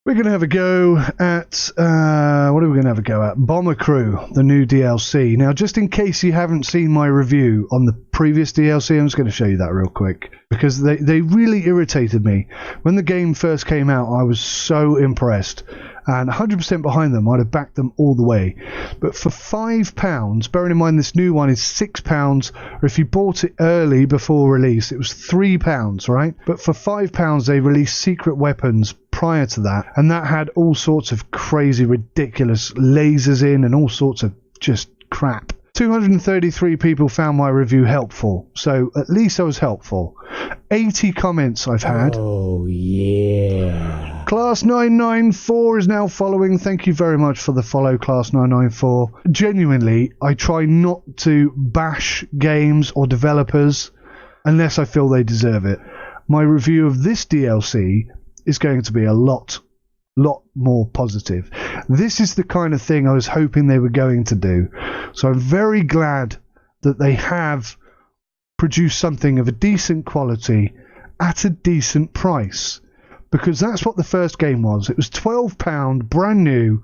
We're going to have a go at, what are we going to have a go at? Bomber Crew, the new DLC. Now, just in case you haven't seen my review on the previous DLC, I'm just going to show you that real quick, because they really irritated me. When the game first came out, I was so impressed, and 100% behind them. I'd have backed them all the way. But for £5, bearing in mind this new one is £6, or if you bought it early before release, it was £3, right? But for £5, they released secret weapons prior to that, and that had all sorts of crazy, ridiculous lasers in and all sorts of just crap. 233 people found my review helpful, so at least I was helpful. 80 comments I've had. Oh, yeah. Class 994 is now following. Thank you very much for the follow, Class 994. Genuinely, I try not to bash games or developers unless I feel they deserve it. My review of this DLC is going to be a lot more positive. This is the kind of thing I was hoping they were going to do. So I'm very glad that they have produced something of a decent quality at a decent price, because that's what the first game was. It was £12, brand new,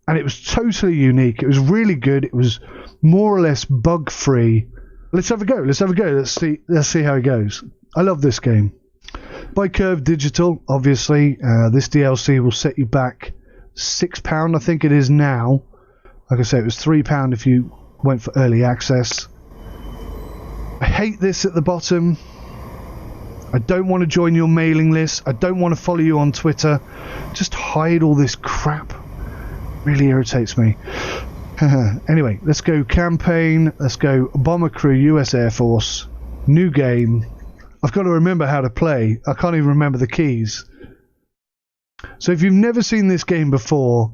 and it was totally unique. It was really good. It was more or less bug free. Let's have a go. Let's see how it goes. I love this game. By Curve Digital, obviously. This DLC will set you back £6, I think it is now. Like I say, it was £3 if you went for early access. I hate this at the bottom. I don't want to join your mailing list. I don't want to follow you on Twitter. Just hide all this crap. Really irritates me. Anyway, let's go campaign. Let's go Bomber Crew US Air Force. New game. I've got to remember how to play. I can't even remember the keys. So if you've never seen this game before,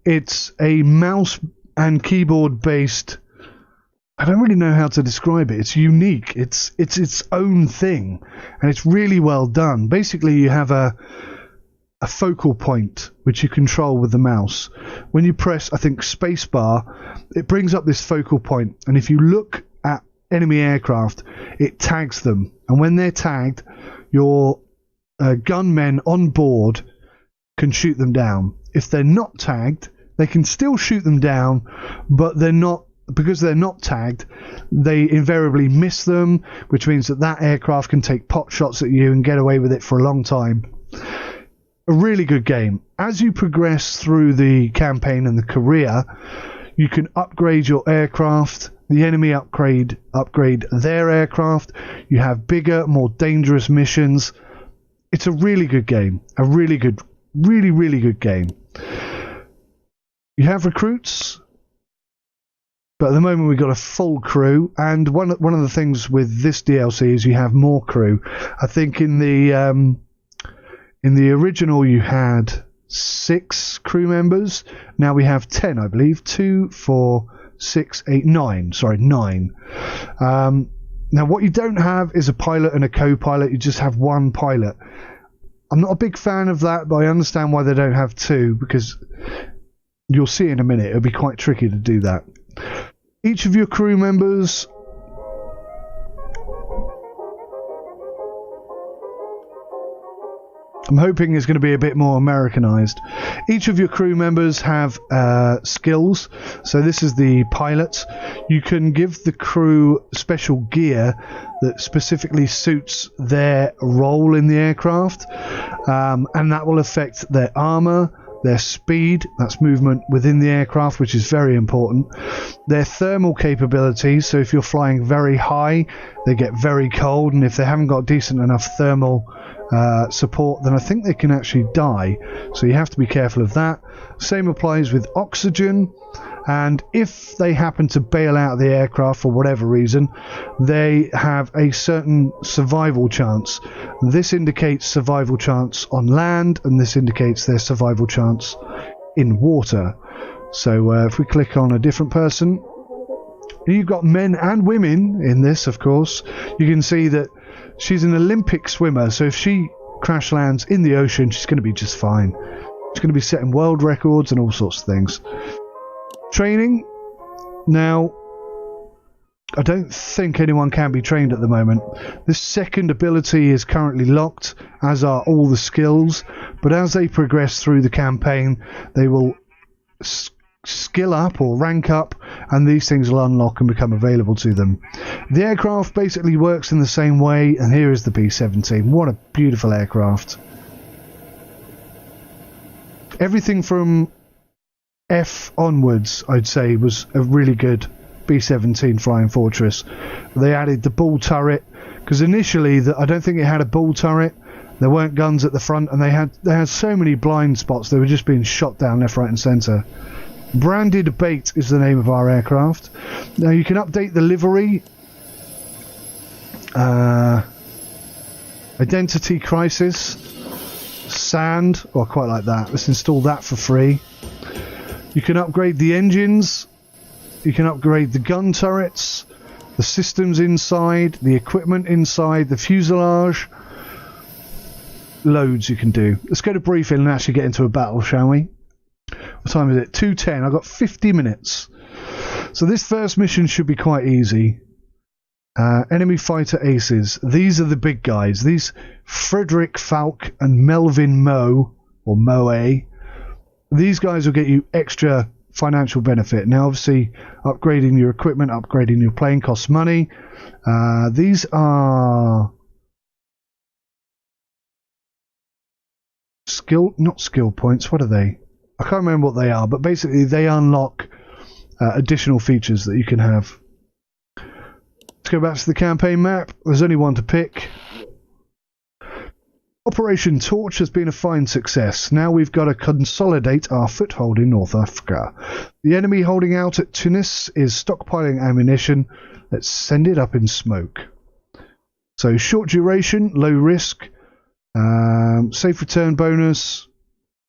it's a mouse and keyboard based... I don't really know how to describe it. It's unique. It's its own thing, and it's really well done. Basically, you have a focal point which you control with the mouse. When you press, I think, spacebar, it brings up this focal point, and if you look at enemy aircraft, it tags them, and when they're tagged, your gunmen on board can shoot them down. If they're not tagged, they can still shoot them down, but they're not. Because they're not tagged, they invariably miss them, which means that aircraft can take pot shots at you and get away with it for a long time. A really good game. As you progress through the campaign and the career, you can upgrade your aircraft. The enemy upgrade their aircraft. You have bigger, more dangerous missions. It's a really good game. A really good, really good game. You have recruits. But at the moment we've got a full crew, and one of the things with this DLC is you have more crew. I think in the original you had 6 crew members. Now we have 10, I believe. 2, 4, 6, 8, 9. Sorry, 9. Now what you don't have is a pilot and a co-pilot. You just have one pilot. I'm not a big fan of that, but I understand why they don't have 2, because you'll see in a minute it'll be quite tricky to do that. Each of your crew members I'm hoping is going to be a bit more Americanized. Each of your crew members have skills. So this is the pilot. You can give the crew special gear that specifically suits their role in the aircraft, and that will affect their armor, their speed, that's movement within the aircraft, which is very important. Their thermal capabilities, so if you're flying very high, they get very cold, and if they haven't got decent enough thermal support, then I think they can actually die. So you have to be careful of that. Same applies with oxygen, and if they happen to bail out of the aircraft for whatever reason, they have a certain survival chance. This indicates survival chance on land, and this indicates their survival chance in water. So if we click on a different person, you've got men and women in this, of course. You can see that she's an Olympic swimmer, so if she crash lands in the ocean, she's going to be just fine. She's going to be setting world records and all sorts of things. Training. Now, I don't think anyone can be trained at the moment. This second ability is currently locked, as are all the skills, but as they progress through the campaign, they will skill up or rank up, and these things will unlock and become available to them. The aircraft basically works in the same way, and here is the B-17. What a beautiful aircraft. Everything from F onwards, I'd say, was a really good B-17 Flying Fortress. They added the ball turret, because initially I don't think it had a ball turret. There weren't guns at the front, and they had so many blind spots. They were just being shot down left, right and centre. Branded Bait is the name of our aircraft. Now you can update the livery. Identity Crisis. Sand. Oh, I quite like that. Let's install that for free. You can upgrade the engines. You can upgrade the gun turrets, the systems inside, the equipment inside, the fuselage. Loads you can do. Let's go to briefing and actually get into a battle, shall we? What time is it? 2:10. I've got 50 minutes. So this first mission should be quite easy. Enemy fighter aces. These are the big guys. These Frederick Falk and Melvin Moe, or Moe. These guys will get you extra financial benefit. Now obviously upgrading your equipment, upgrading your plane costs money. These are not skill points, what are they? I can't remember what they are, but basically they unlock additional features that you can have. Let's go back to the campaign map. There's only one to pick. Operation Torch has been a fine success. Now we've got to consolidate our foothold in North Africa. The enemy holding out at Tunis is stockpiling ammunition. Let's send it up in smoke. So short duration, low risk, safe return bonus.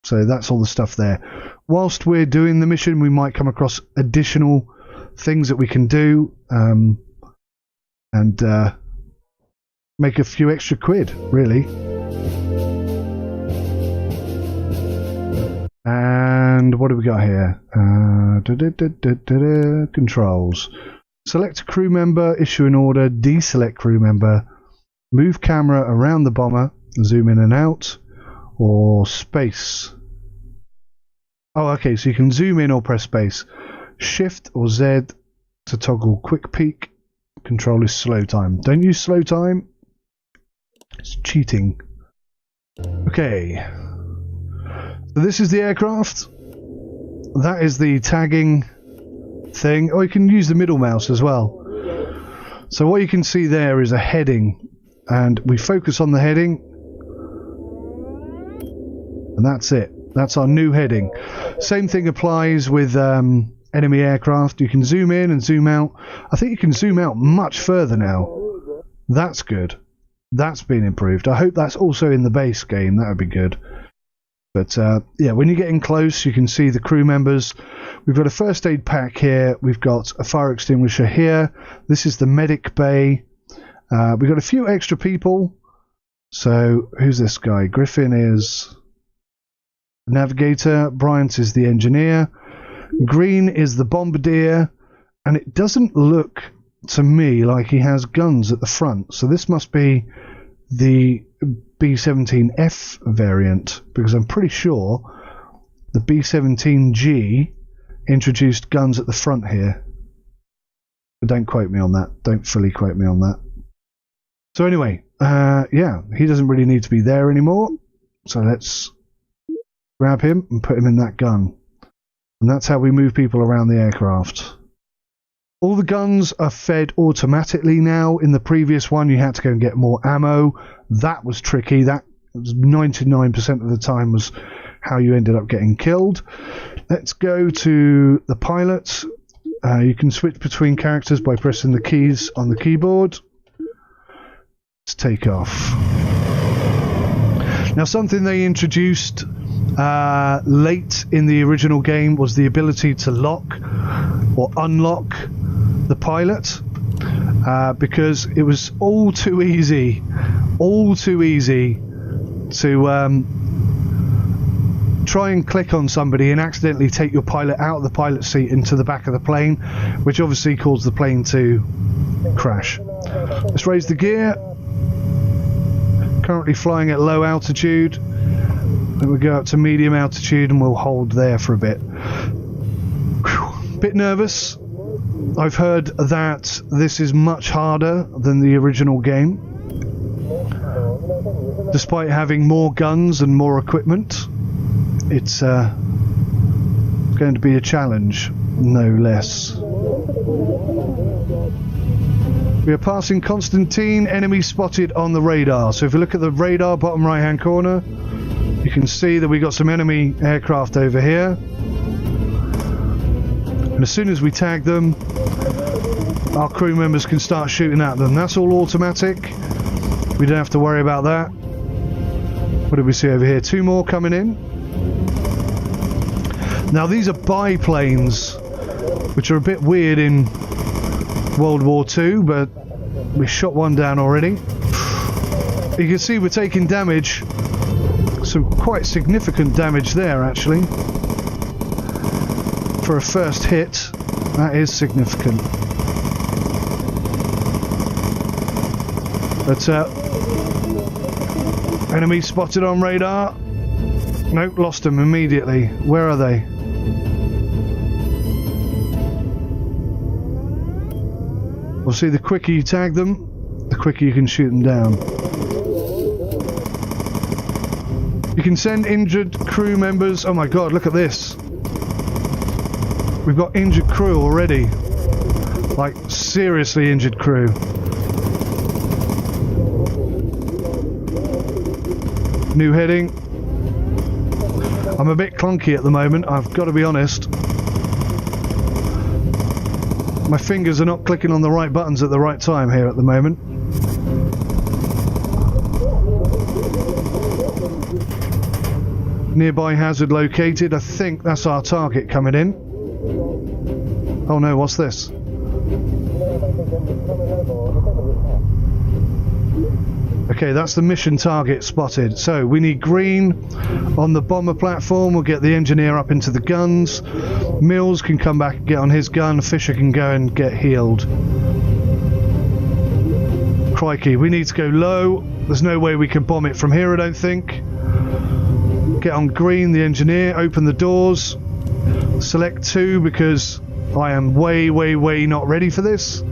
So that's all the stuff there. Whilst we're doing the mission, we might come across additional things that we can do and make a few extra quid, really. And what do we got here? Controls. Select a crew member, issue an order, deselect crew member, move camera around the bomber, zoom in and out, or space. Oh, okay, so you can zoom in or press space. Shift or Z to toggle quick peek. Control is slow time. Don't use slow time. It's cheating. Okay. So this is the aircraft. That is the tagging thing. Oh, you can use the middle mouse as well. So what you can see there is a heading, and we focus on the heading, and that's it. That's our new heading. Same thing applies with enemy aircraft. You can zoom in and zoom out. I think you can zoom out much further now. That's good. That's been improved. I hope that's also in the base game. That would be good. But yeah, when you're getting close, you can see the crew members. We've got a first aid pack here. We've got a fire extinguisher here. This is the medic bay. We've got a few extra people. So who's this guy? Griffin is the navigator. Bryant is the engineer. Green is the bombardier. And it doesn't look to me like he has guns at the front. So this must be the B-17F variant, because I'm pretty sure the B-17G introduced guns at the front here. But don't quote me on that. Don't fully quote me on that. So anyway, yeah, he doesn't really need to be there anymore. So let's grab him and put him in that gun. And that's how we move people around the aircraft. All the guns are fed automatically now. In the previous one, you had to go and get more ammo. That was tricky. That was 99% of the time was how you ended up getting killed. Let's go to the pilot. You can switch between characters by pressing the keys on the keyboard. Let's take off. Now, something they introduced late in the original game was the ability to lock or unlock the pilot, because it was all too easy to try and click on somebody and accidentally take your pilot out of the pilot seat into the back of the plane, which obviously caused the plane to crash. Let's raise the gear. Currently flying at low altitude. Then we go up to medium altitude and we'll hold there for a bit. Whew. Bit nervous. I've heard that this is much harder than the original game, despite having more guns and more equipment. It's going to be a challenge, no less. We are passing Constantine, enemy spotted on the radar. So if you look at the radar, bottom right hand corner, you can see that we got some enemy aircraft over here. And as soon as we tag them, our crew members can start shooting at them. That's all automatic. We don't have to worry about that. What did we see over here? 2 more coming in. Now these are biplanes, which are a bit weird in World War II, but we shot one down already. You can see we're taking damage. Some quite significant damage there, actually. For a first hit, that is significant. But enemy spotted on radar. Nope, lost them immediately. Where are they? We'll see, the quicker you tag them, the quicker you can shoot them down. You can send injured crew members. Oh my god, look at this. We've got injured crew already. Like, seriously injured crew. New heading. I'm a bit clunky at the moment, I've got to be honest. My fingers are not clicking on the right buttons at the right time here at the moment. Nearby hazard located. I think that's our target coming in. Oh no, what's this? Okay, that's the mission target spotted. So we need green on the bomber platform. We'll get the engineer up into the guns. Mills can come back and get on his gun. Fisher can go and get healed. Crikey, we need to go low. There's no way we can bomb it from here, I don't think. Get on green, the engineer. Open the doors. Select 2 because I am way not ready for this.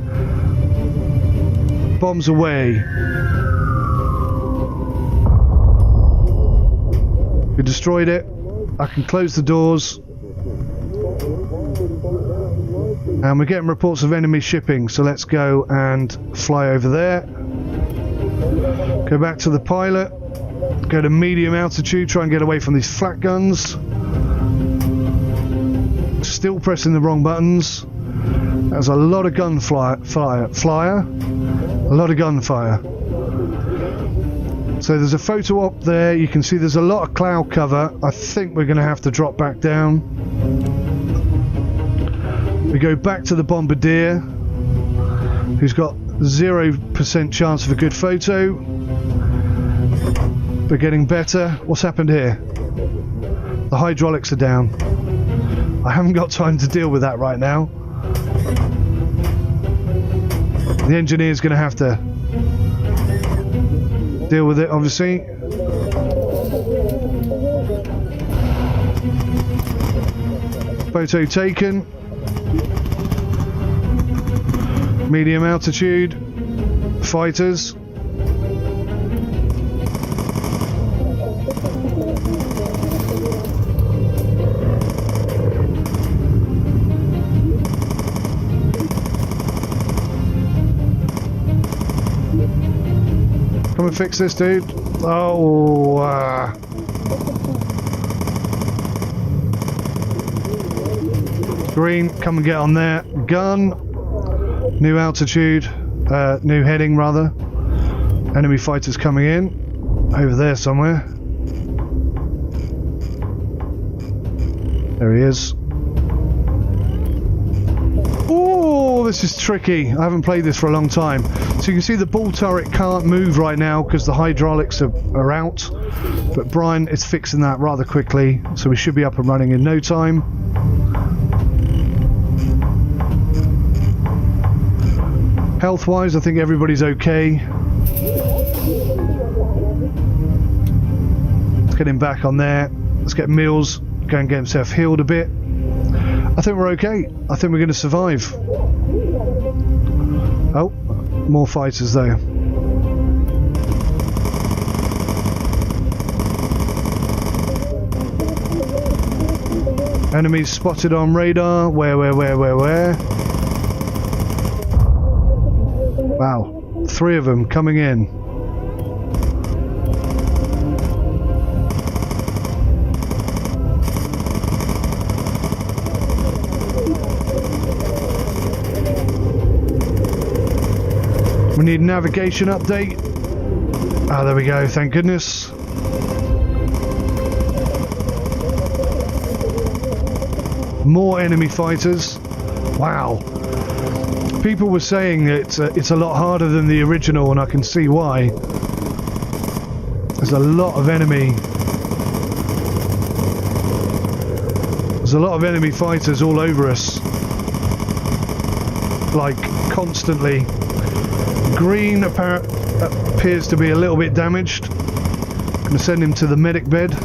Bombs away. We destroyed it. I can close the doors. And we're getting reports of enemy shipping, so let's go and fly over there. Go back to the pilot. Go to medium altitude, try and get away from these flat guns. Still pressing the wrong buttons. There's a lot of gunfire. A lot of gunfire. So there's a photo op there. You can see there's a lot of cloud cover. I think we're going to have to drop back down. We go back to the bombardier, who's got 0% chance of a good photo. We're getting better. What's happened here? The hydraulics are down. I haven't got time to deal with that right now. The engineer's going to have to deal with it, obviously. Photo taken. Medium altitude. Fighters. Come and fix this, dude. Oh, green, come and get on there. Gun. New altitude. New heading, rather. Enemy fighters coming in. Over there somewhere. There he is. Oh, this is tricky. I haven't played this for a long time. So you can see the ball turret can't move right now because the hydraulics are out. But Brian is fixing that rather quickly, so we should be up and running in no time. Health-wise, I think everybody's okay. Let's get him back on there. Let's get Mills, go and get himself healed a bit. I think we're okay. I think we're going to survive. Oh, more fighters though. Enemies spotted on radar. Where? Wow, 3 of them coming in. We need a navigation update. Ah, there we go, thank goodness. More enemy fighters. Wow. People were saying that it's a lot harder than the original, and I can see why. There's a lot of enemy. There's a lot of enemy fighters all over us. Like, constantly. Green appears to be a little bit damaged. I'm going to send him to the medic bed.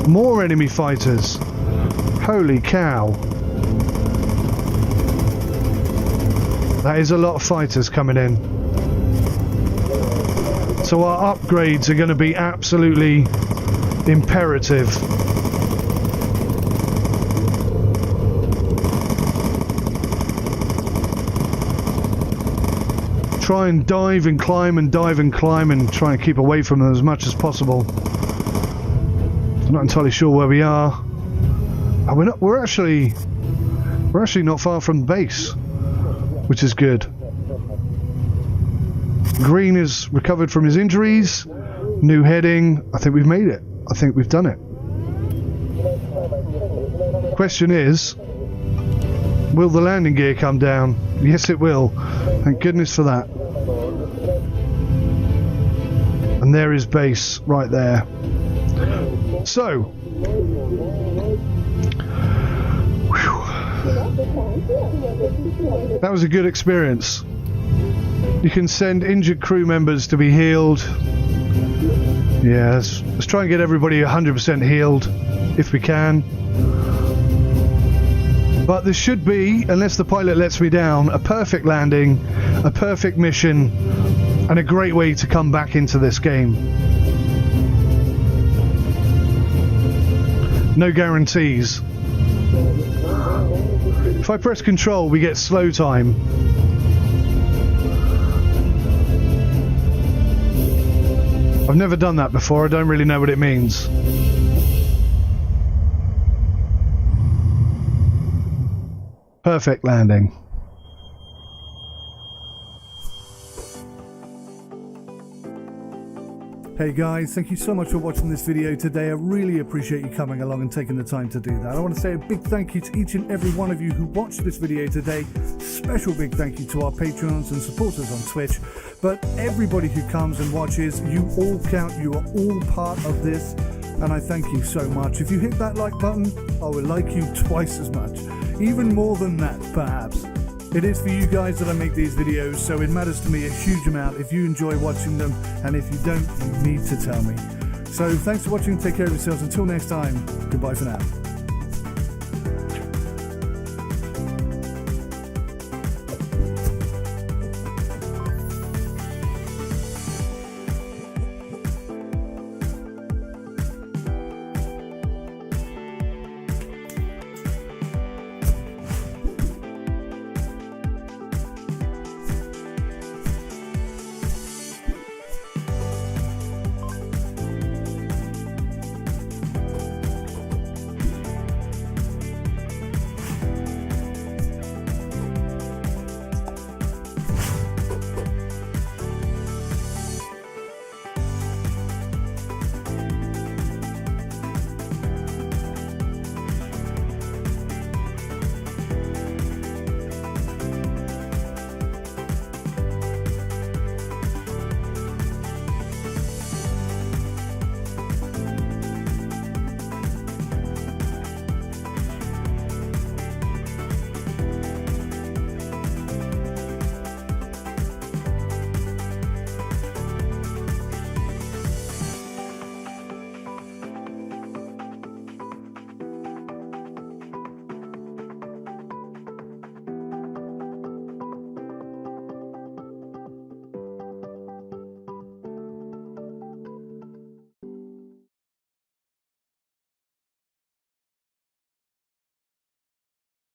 More enemy fighters. Holy cow. That is a lot of fighters coming in. So our upgrades are going to be absolutely imperative. Try and dive and climb and dive and climb and try and keep away from them as much as possible. I'm not entirely sure where we are. Oh, we're actually not far from the base, which is good. Green is recovered from his injuries. New heading. I think we've made it. I think we've done it. Question is, will the landing gear come down? Yes, it will. Thank goodness for that. And there is base right there. So, whew, that was a good experience. You can send injured crew members to be healed. Yeah, let's try and get everybody 100% healed if we can. But there should be, unless the pilot lets me down, a perfect landing, a perfect mission, and a great way to come back into this game. No guarantees. If I press control, we get slow time. I've never done that before, I don't really know what it means. Perfect landing. Hey guys, thank you so much for watching this video today. I really appreciate you coming along and taking the time to do that. I want to say a big thank you to each and every one of you who watched this video today. Special big thank you to our patrons and supporters on Twitch. But everybody who comes and watches, you all count, you are all part of this. And I thank you so much. If you hit that like button, I will like you twice as much. Even more than that, perhaps. It is for you guys that I make these videos, so it matters to me a huge amount if you enjoy watching them, and if you don't, you need to tell me. So thanks for watching, take care of yourselves, until next time, goodbye for now.